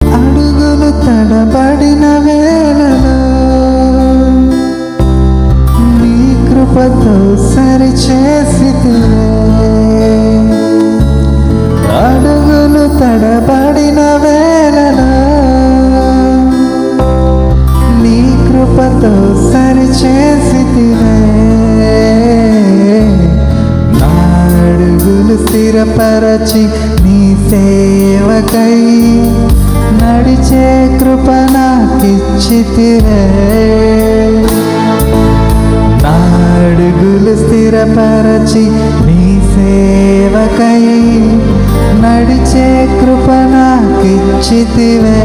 అడుగులు తడబడిన వేళలో నీ కృపతో సరిచేసితివే. అడుగులు తడబడిన వేళలో నీ కృపతో సరిచేసితివే. నా అడుగులు స్థిరపరచి నీ సేవకై నడిచే కృప నాకిచ్చితివే. నా అడుగులు స్థిరపరచి నీ సేవకై నడిచే కృప నాకిచ్చితివే.